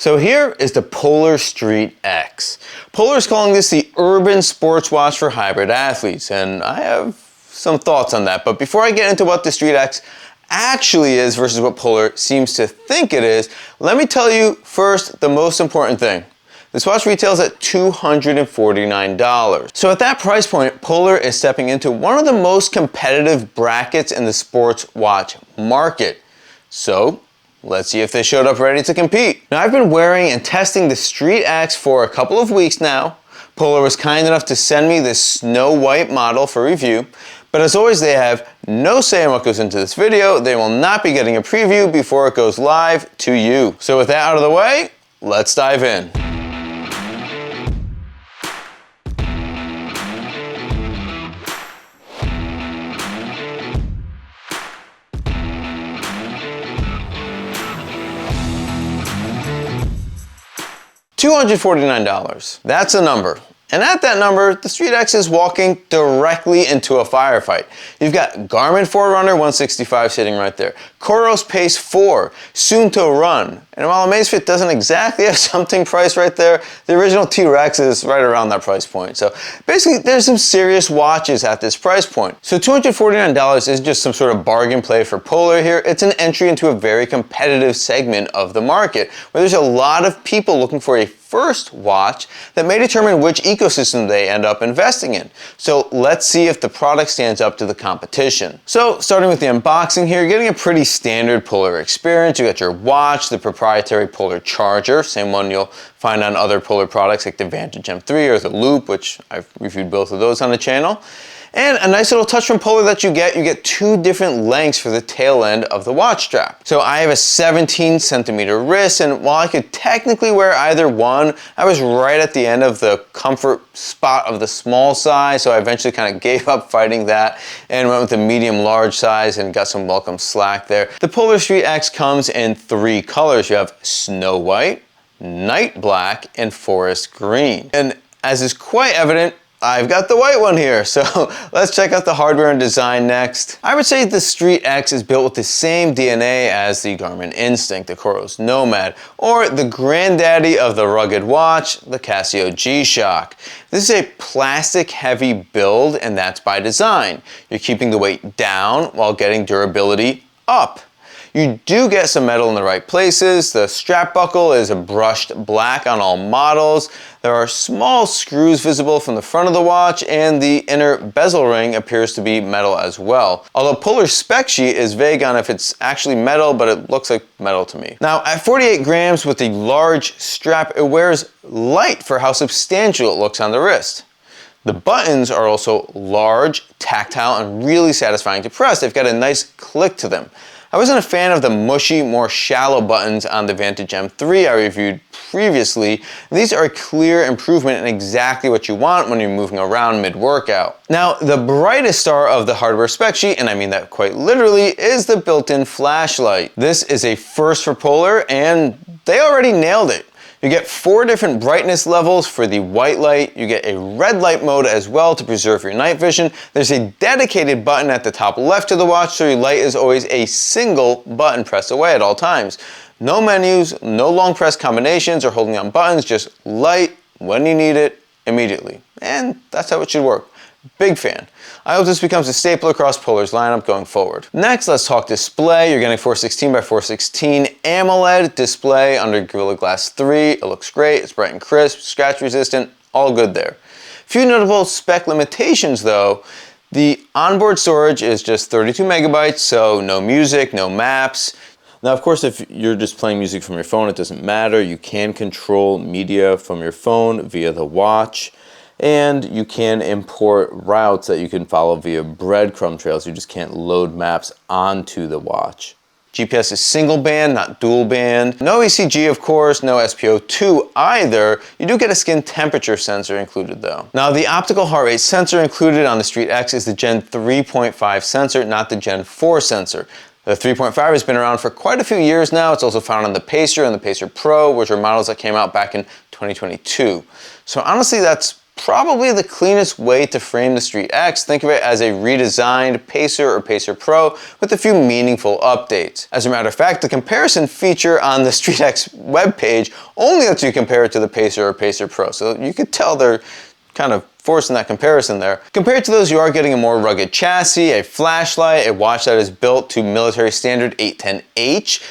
So here is the Polar Street X. Polar is calling this the urban sports watch for hybrid athletes, and I have some thoughts on that. But before I get into what the Street X actually is versus what Polar seems to think it is, let me tell you first the most important thing. This watch retails at $249. So at that price point, Polar is stepping into one of the most competitive brackets in the sports watch market. So let's see if they showed up ready to compete. Now, I've been wearing and testing the Street X for a couple of weeks now. Polar was kind enough to send me this snow white model for review. But as always, they have no say in what goes into this video. They will not be getting a preview before it goes live to you. So with that out of the way, let's dive in. $249. That's a number. And at that number, the Street X is walking directly into a firefight. You've got Garmin Forerunner 165 sitting right there. Coros Pace 4, soon to run. And while Amazfit doesn't exactly have something priced right there, the original T-Rex is right around that price point. So basically, there's some serious watches at this price point. So $249 isn't just some sort of bargain play for Polar here. It's an entry into a very competitive segment of the market, where there's a lot of people looking for a first watch that may determine which ecosystem they end up investing in. So let's see if the product stands up to the competition. So starting with the unboxing here, you're getting a pretty standard Polar experience. You got your watch, the proprietary Polar charger, same one you'll find on other Polar products like the Vantage M3 or the Loop, which I've reviewed both of those on the channel. And a nice little touch from Polar that you get two different lengths for the tail end of the watch strap. So I have a 17 centimeter wrist, and while I could technically wear either one, I was right at the end of the comfort spot of the small size, so I eventually kind of gave up fighting that and went with the medium large size and got some welcome slack there. The Polar Street X comes in 3 colors. You have snow white, night black, and forest green. And as is quite evident, I've got the white one here, so let's check out the hardware and design next. I would say the Street X is built with the same DNA as the Garmin Instinct, the Coros Nomad, or the granddaddy of the rugged watch, the Casio G-Shock. This is a plastic-heavy build, and that's by design. You're keeping the weight down while getting durability up. You do get some metal in the right places. The strap buckle is a brushed black on all models. There are small screws visible from the front of the watch, and the inner bezel ring appears to be metal as well. Although Polar's spec sheet is vague on if it's actually metal, but it looks like metal to me. Now, at 48 grams with the large strap, it wears light for how substantial it looks on the wrist. The buttons are also large, tactile, and really satisfying to press. They've got a nice click to them. I wasn't a fan of the mushy, more shallow buttons on the Vantage M3 I reviewed previously. These are a clear improvement in exactly what you want when you're moving around mid-workout. Now, the brightest star of the hardware spec sheet, and I mean that quite literally, is the built-in flashlight. This is a first for Polar, and they already nailed it. You get 4 different brightness levels for the white light. You get a red light mode as well to preserve your night vision. There's a dedicated button at the top left of the watch, so your light is always a single button pressed away at all times. No menus, no long press combinations or holding on buttons, just light when you need it immediately. And that's how it should work. Big fan. I hope this becomes a staple across Polar's lineup going forward. Next, let's talk display. You're getting 416 by 416 AMOLED display under Gorilla Glass 3. It looks great, it's bright and crisp, scratch resistant, all good there. Few notable spec limitations though. The onboard storage is just 32 megabytes, so no music, no maps. Now, of course, if you're just playing music from your phone, it doesn't matter. You can control media from your phone via the watch. And you can import routes that you can follow via breadcrumb trails. You just can't load maps onto the watch. GPS is single band, not dual band. No ECG, of course, no SpO2 either. You do get a skin temperature sensor included though. Now, the optical heart rate sensor included on the Street X is the Gen 3.5 sensor, not the Gen 4 sensor. The 3.5 has been around for quite a few years now. It's also found on the Pacer and the Pacer Pro, which are models that came out back in 2022. So honestly, that's probably the cleanest way to frame the Street X. Think of it as a redesigned Pacer or Pacer Pro with a few meaningful updates. As a matter of fact, the comparison feature on the Street X webpage only lets you compare it to the Pacer or Pacer Pro, so you could tell they're kind of forcing that comparison there. Compared to those, you are getting a more rugged chassis, a flashlight, a watch that is built to military standard 810H,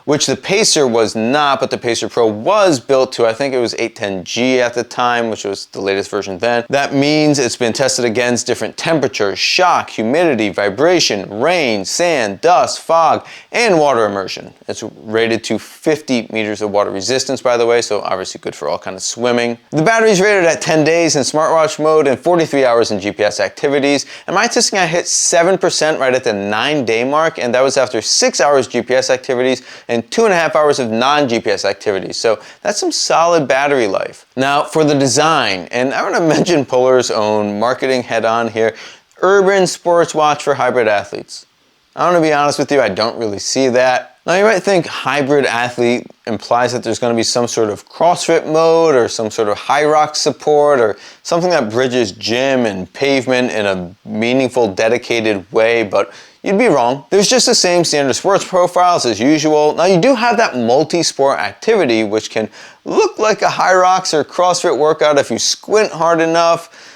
which the Pacer was not, but the Pacer Pro was built to, I think it was 810G at the time, which was the latest version then. That means it's been tested against different temperatures, shock, humidity, vibration, rain, sand, dust, fog, and water immersion. It's rated to 50 meters of water resistance, by the way, so obviously good for all kind of swimming. The battery's rated at 10 days in smartwatch mode and 43 hours in GPS activities. And my testing, I hit 7% right at the 9-day mark, and that was after 6 hours GPS activities and 2.5 hours of non-GPS activities. So that's some solid battery life. Now for the design, and I want to mention Polar's own marketing head-on here, urban sports watch for hybrid athletes. I'm going to be honest with you, I don't really see that. Now you might think hybrid athlete implies that there's going to be some sort of CrossFit mode or some sort of high rock support or something that bridges gym and pavement in a meaningful, dedicated way, but you'd be wrong. There's just the same standard sports profiles as usual. Now you do have that multi-sport activity, which can look like a high rocks or CrossFit workout if you squint hard enough,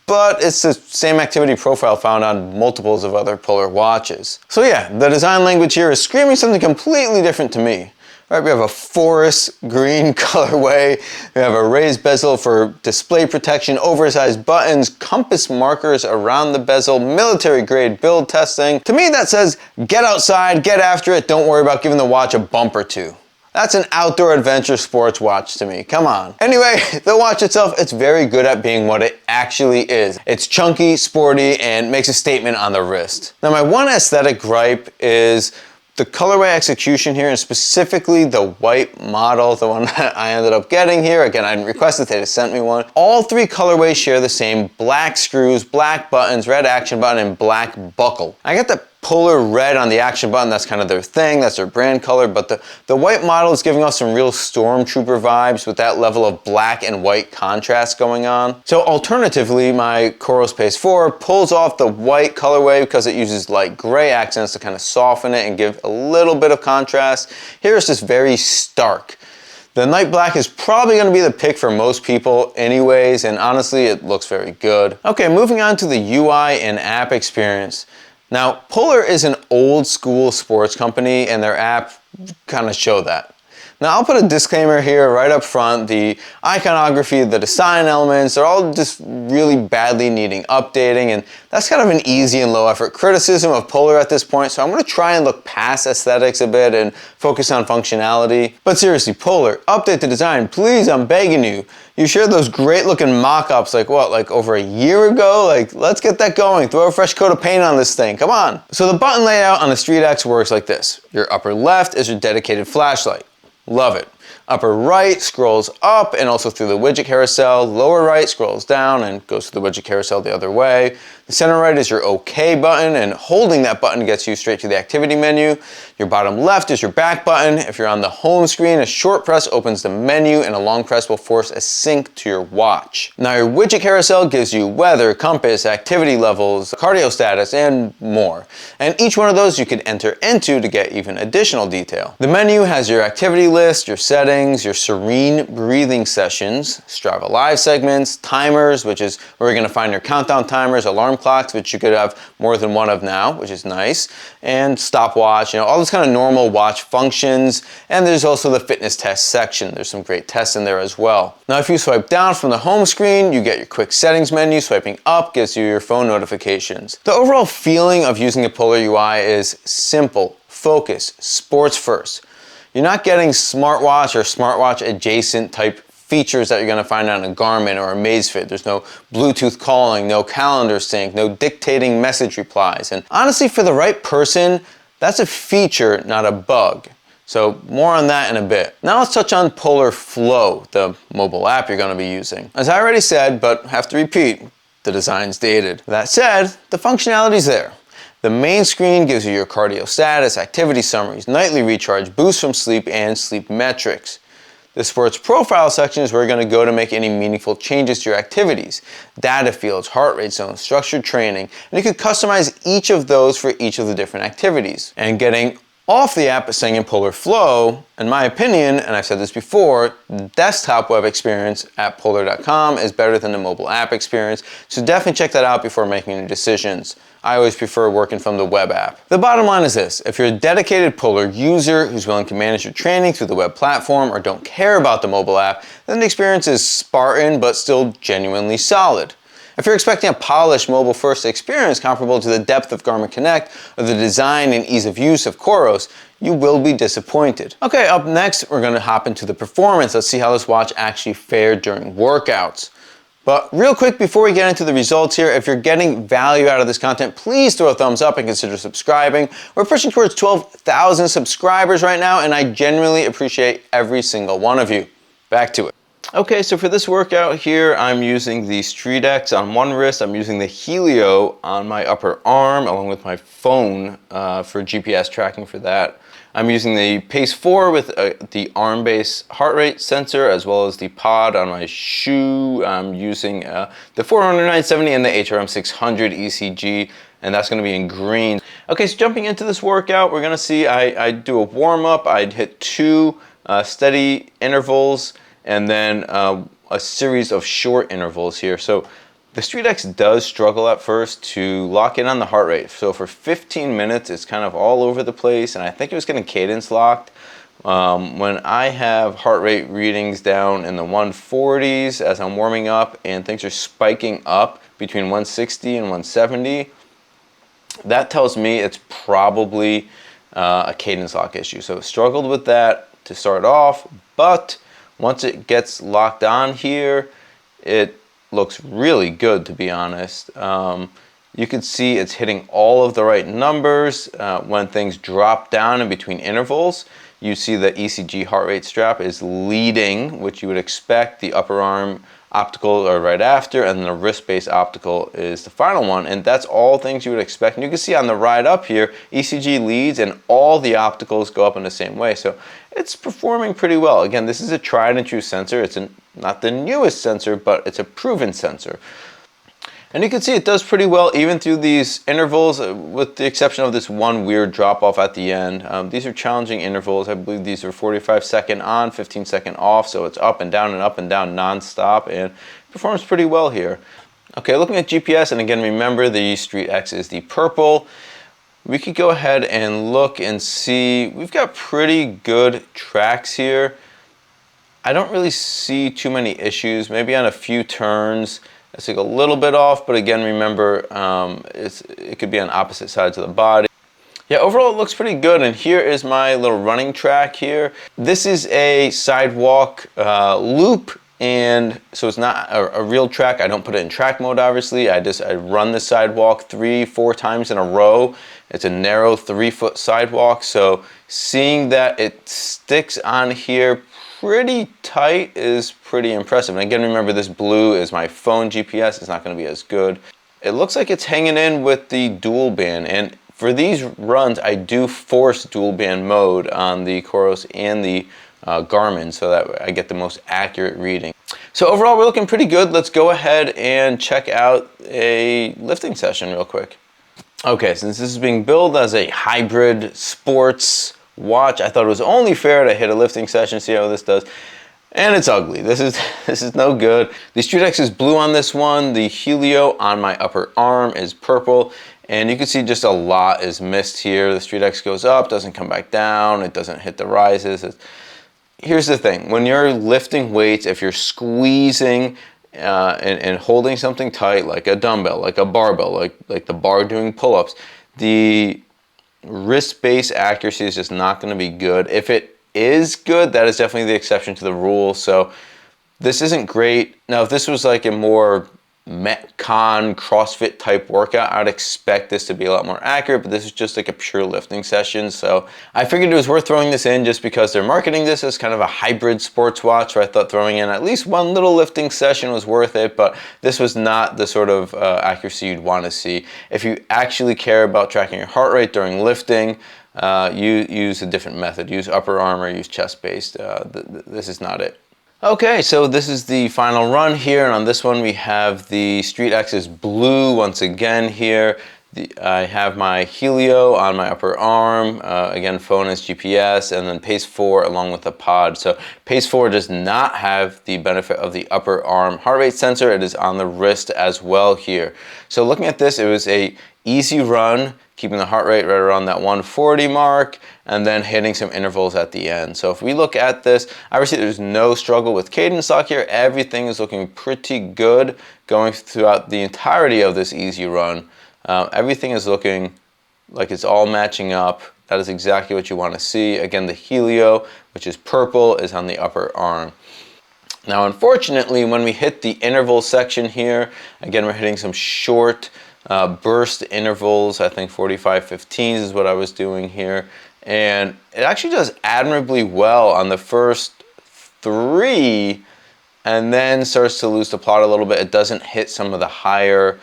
but it's the same activity profile found on multiples of other Polar watches. So yeah, the design language here is screaming something completely different to me. Right, we have a forest green colorway, we have a raised bezel for display protection, oversized buttons, compass markers around the bezel, military grade build testing. To me that says, get outside, get after it, don't worry about giving the watch a bump or two. That's an outdoor adventure sports watch to me, come on. Anyway, the watch itself, it's very good at being what it actually is. It's chunky, sporty, and makes a statement on the wrist. Now my one aesthetic gripe is the colorway execution here, and specifically the white model, the one that I ended up getting here. Again, I didn't request it, they just sent me one. All three colorways share the same black screws, black buttons, red action button, and black buckle. I got the Polar red on the action button, that's kind of their thing, that's their brand color, but the white model is giving us some real Stormtrooper vibes with that level of black and white contrast going on. So alternatively, my Coros Pace 4 pulls off the white colorway because it uses light gray accents to kind of soften it and give a little bit of contrast. Here it's just very stark. The night black is probably going to be the pick for most people anyways, and honestly, it looks very good. Okay, moving on to the UI and app experience. Now, Polar is an old school sports company and their app kind of show that. Now, I'll put a disclaimer here right up front. The iconography, the design elements, they're all just really badly needing updating, and that's kind of an easy and low effort criticism of Polar at this point, so I'm going to try and look past aesthetics a bit and focus on functionality. But seriously, Polar, update the design, please, I'm begging you. You shared those great looking mock-ups like what, like over a year ago? Like, let's get that going. Throw a fresh coat of paint on this thing, come on. So the button layout on the Street X works like this. Your upper left is your dedicated flashlight. Love it. Upper right scrolls up and also through the widget carousel. Lower right scrolls down and goes to the widget carousel the other way. The center right is your OK button, and holding that button gets you straight to the activity menu. Your bottom left is your back button. If you're on the home screen, a short press opens the menu and a long press will force a sync to your watch. Now your widget carousel gives you weather, compass, activity levels, cardio status, and more. And each one of those you could enter into to get even additional detail. The menu has your activity list, your settings, your serene breathing sessions, Strava Live segments, timers, which is where you're going to find your countdown timers, alarm clocks, which you could have more than one of now, which is nice, and stopwatch, all those kind of normal watch functions. And there's also the fitness test section. There's some great tests in there as well. Now, if you swipe down from the home screen, you get your quick settings menu. Swiping up gives you your phone notifications. The overall feeling of using the Polar UI is simple, focus, sports first. You're not getting smartwatch or smartwatch adjacent type features that you're going to find on a Garmin or a Amazfit. There's no Bluetooth calling, no calendar sync, no dictating message replies. And honestly, for the right person, that's a feature, not a bug. So more on that in a bit. Now let's touch on Polar Flow, the mobile app you're going to be using. As I already said, but have to repeat, the design's dated. That said, the functionality's there. The main screen gives you your cardio status, activity summaries, nightly recharge, boost from sleep, and sleep metrics. The sports profile section is where you're going to go to make any meaningful changes to your activities. Data fields, heart rate zones, structured training, and you could customize each of those for each of the different activities. And getting off the app saying in Polar Flow, in my opinion, and I've said this before, the desktop web experience at polar.com is better than the mobile app experience, so definitely check that out before making any decisions. I always prefer working from the web app. The bottom line is this: if you're a dedicated Polar user who's willing to manage your training through the web platform or don't care about the mobile app, then the experience is Spartan but still genuinely solid. If you're expecting a polished mobile-first experience comparable to the depth of Garmin Connect or the design and ease of use of Coros, you will be disappointed. Okay, up next, we're going to hop into the performance. Let's see how this watch actually fared during workouts. But real quick, before we get into the results here, if you're getting value out of this content, please throw a thumbs up and consider subscribing. We're pushing towards 12,000 subscribers right now, and I genuinely appreciate every single one of you. Back to it. Okay, so for this workout here, I'm using the StreetX on one wrist. I'm using the Helio on my upper arm, along with my phone for GPS tracking for that. I'm using the Pace 4 with the arm-based heart rate sensor, as well as the pod on my shoe. I'm using the Forerunner 970 and the HRM 600 ECG, and that's going to be in green. Okay, so jumping into this workout, we're going to see I do a warm-up. I'd hit 2 steady intervals, and then a series of short intervals here. So the StreetX does struggle at first to lock in on the heart rate. So for 15 minutes, it's kind of all over the place, and I think it was getting cadence locked. When I have heart rate readings down in the 140s as I'm warming up, and things are spiking up between 160 and 170, that tells me it's probably a cadence lock issue. So struggled with that to start off, but once it gets locked on here, it looks really good, to be honest. You can see it's hitting all of the right numbers. When things drop down in between intervals, you see the ECG heart rate strap is leading, which you would expect. The upper arm optical are right after, and the wrist-based optical is the final one, and that's all things you would expect. And you can see on the ride up here, ECG leads and all the opticals go up in the same way, so it's performing pretty well. Again, this is a tried and true sensor. It's not the newest sensor, but it's a proven sensor. And you can see it does pretty well even through these intervals, with the exception of this one weird drop off at the end. These are challenging intervals. I believe these are 45-second on, 15-second off, so it's up and down non-stop, and performs pretty well here. Okay, looking at GPS, and again, remember the StreetX is the purple. We could go ahead and look and see. We've got pretty good tracks here. I don't really see too many issues. Maybe on a few turns, it's like a little bit off, but again, remember, it could be on opposite sides of the body. Yeah, overall it looks pretty good, and here is my little running track here. This is a sidewalk loop, and so it's not a real track. I don't put it in track mode, obviously. I run the sidewalk 3-4 times in a row. It's a narrow 3-foot sidewalk, so seeing that it sticks on here pretty tight is pretty impressive. And again, remember, this blue is my phone GPS. It's not going to be as good. It looks like it's hanging in with the dual band, and for these runs, I do force dual band mode on the Coros and the Garmin so that I get the most accurate reading. So overall, we're looking pretty good. Let's go ahead and check out a lifting session real quick. Okay, since this is being billed as a hybrid sports watch, I thought it was only fair to hit a lifting session, see how this does. And it's ugly. This is no good. The StreetX is blue on this one. The Helio on my upper arm is purple. And you can see just a lot is missed here. The StreetX goes up, doesn't come back down, it doesn't hit the rises. Here's the thing, when you're lifting weights, if you're squeezing and holding something tight, like a dumbbell, like a barbell, like the bar doing pull-ups, the wrist-based accuracy is just not going to be good. If it is good, that is definitely the exception to the rule. So this isn't great. Now, if this was like a more Metcon CrossFit type workout, I'd expect this to be a lot more accurate, but this is just like a pure lifting session. So I figured it was worth throwing this in just because they're marketing this as kind of a hybrid sports watch, so I thought throwing in at least one little lifting session was worth it, but this was not the sort of accuracy you'd want to see. If you actually care about tracking your heart rate during lifting, use a different method. Use upper arm or use chest-based. This is not it. Okay, so this is the final run here, and on this one we have the Street X's blue once again here. I have my Helio on my upper arm, again phone is GPS, and then Pace 4 along with the pod. So Pace 4 does not have the benefit of the upper arm heart rate sensor. It is on the wrist as well here. So looking at this, it was a easy run, keeping the heart rate right around that 140 mark, and then hitting some intervals at the end. So if we look at this, obviously there's no struggle with cadence lock here. Everything is looking pretty good going throughout the entirety of this easy run. Everything is looking like it's all matching up. That is exactly what you want to see. Again, the Helio, which is purple, is on the upper arm. Now, unfortunately, when we hit the interval section here, again, we're hitting some short burst intervals. I think 45-15s is what I was doing here. And it actually does admirably well on the first 3, and then starts to lose the plot a little bit. It doesn't hit some of the higher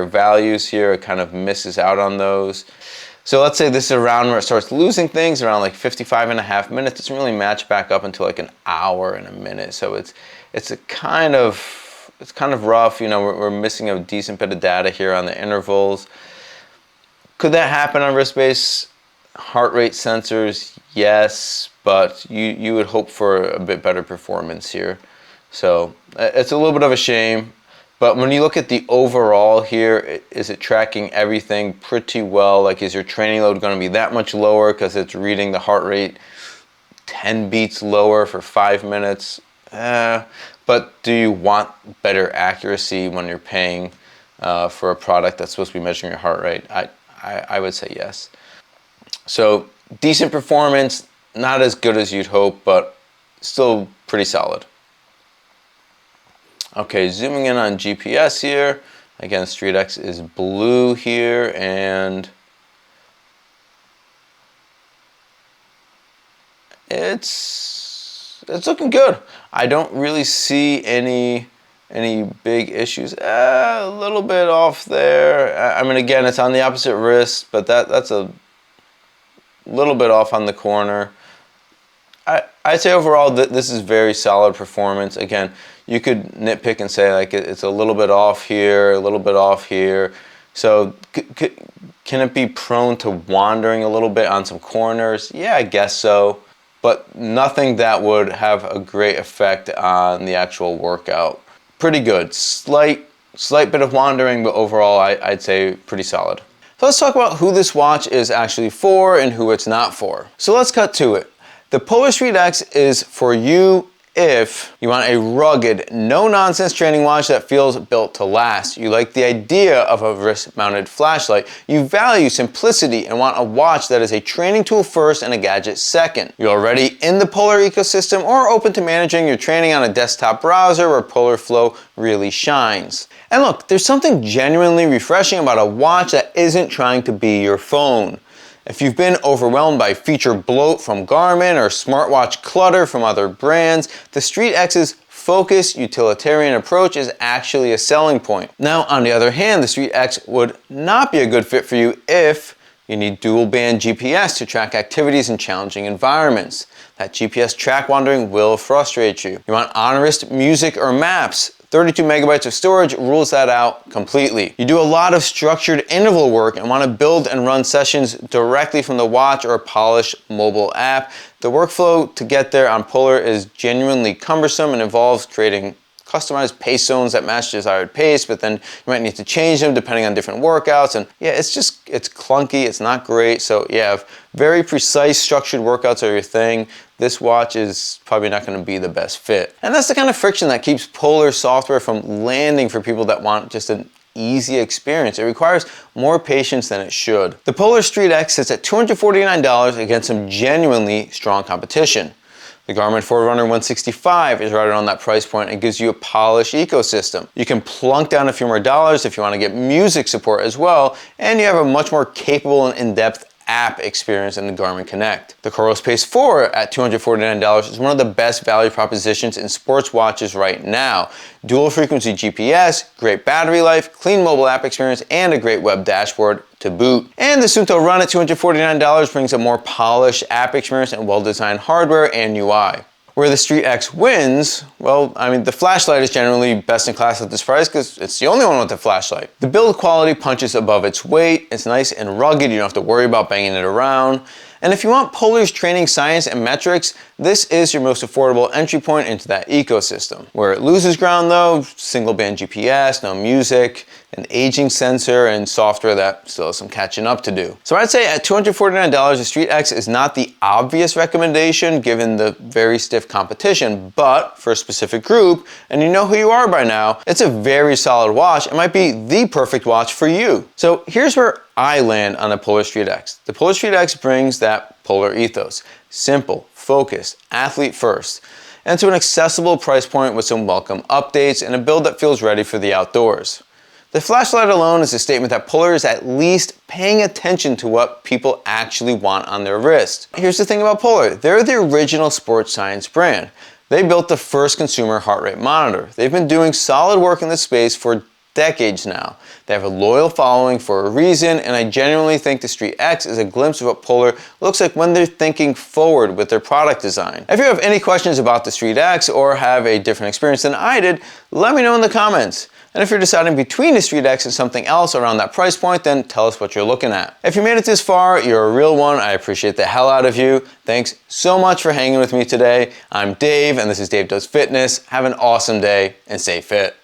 values here. It kind of misses out on those. So let's say this is around where it starts losing things, around like 55.5 minutes. It doesn't really match back up until like an hour and a minute. So it's kind of rough. You know, we're missing a decent bit of data here on the intervals. Could that happen on wrist-based heart rate sensors? Yes, but you would hope for a bit better performance here. So it's a little bit of a shame. But when you look at the overall here, is it tracking everything pretty well? Like, is your training load going to be that much lower because it's reading the heart rate 10 beats lower for 5 minutes? But do you want better accuracy when you're paying for a product that's supposed to be measuring your heart rate? I would say yes. So decent performance, not as good as you'd hope, but still pretty solid. Okay, zooming in on GPS here. Again, Street X is blue here, and it's looking good. I don't really see any big issues. A little bit off there. I mean, again, it's on the opposite wrist, but that's a little bit off on the corner. I'd say overall this is very solid performance. Again, you could nitpick and say like it's a little bit off here, a little bit off here. So can it be prone to wandering a little bit on some corners? Yeah, I guess so. But nothing that would have a great effect on the actual workout. Pretty good. Slight bit of wandering, but overall I'd say pretty solid. So let's talk about who this watch is actually for and who it's not for. So let's cut to it. The Polar Street X is for you if you want a rugged, no-nonsense training watch that feels built to last. You like the idea of a wrist-mounted flashlight. You value simplicity and want a watch that is a training tool first and a gadget second. You're already in the Polar ecosystem or open to managing your training on a desktop browser where Polar Flow really shines. And look, there's something genuinely refreshing about a watch that isn't trying to be your phone. If you've been overwhelmed by feature bloat from Garmin or smartwatch clutter from other brands, the Street X's focused utilitarian approach is actually a selling point. Now, on the other hand, the Street X would not be a good fit for you if you need dual band GPS to track activities in challenging environments. That GPS track wandering will frustrate you. You want on-wrist music or maps. 32 megabytes of storage rules that out completely. You do a lot of structured interval work and want to build and run sessions directly from the watch or a polished mobile app. The workflow to get there on Polar is genuinely cumbersome and involves creating customized pace zones that match desired pace, but then you might need to change them depending on different workouts. And yeah, it's clunky, it's not great. So yeah, if very precise structured workouts are your thing, this watch is probably not going to be the best fit. And that's the kind of friction that keeps Polar software from landing for people that want just an easy experience. It requires more patience than it should. The Polar Street X sits at $249 against some genuinely strong competition. The Garmin Forerunner 165 is right around that price point and gives you a polished ecosystem. You can plunk down a few more dollars if you want to get music support as well, and you have a much more capable and in-depth app experience in the Garmin Connect. The Coros Pace 4 at $249 is one of the best value propositions in sports watches right now. Dual frequency GPS, great battery life, clean mobile app experience, and a great web dashboard to boot. And the Suunto Run at $249 brings a more polished app experience and well-designed hardware and UI. Where the Street X wins, well, I mean, the flashlight is generally best in class at this price because it's the only one with a flashlight. The build quality punches above its weight. It's nice and rugged. You don't have to worry about banging it around. And if you want Polar's training science and metrics, this is your most affordable entry point into that ecosystem. Where it loses ground though, single band GPS, no music, an aging sensor, and software that still has some catching up to do. So I'd say at $249, the Street X is not the obvious recommendation given the very stiff competition, but for a specific group, and you know who you are by now, it's a very solid watch. It might be the perfect watch for you. So here's where I land on the Polar Street X. The Polar Street X brings that Polar ethos. Simple, focused, athlete first, and to an accessible price point with some welcome updates and a build that feels ready for the outdoors. The flashlight alone is a statement that Polar is at least paying attention to what people actually want on their wrist. Here's the thing about Polar. They're the original sports science brand. They built the first consumer heart rate monitor. They've been doing solid work in this space for decades now. They have a loyal following for a reason, and I genuinely think the Street X is a glimpse of what Polar looks like when they're thinking forward with their product design. If you have any questions about the Street X or have a different experience than I did, let me know in the comments. And if you're deciding between the Street X and something else around that price point, then tell us what you're looking at. If you made it this far, you're a real one. I appreciate the hell out of you. Thanks so much for hanging with me today. I'm Dave, and this is Dave Does Fitness. Have an awesome day and stay fit.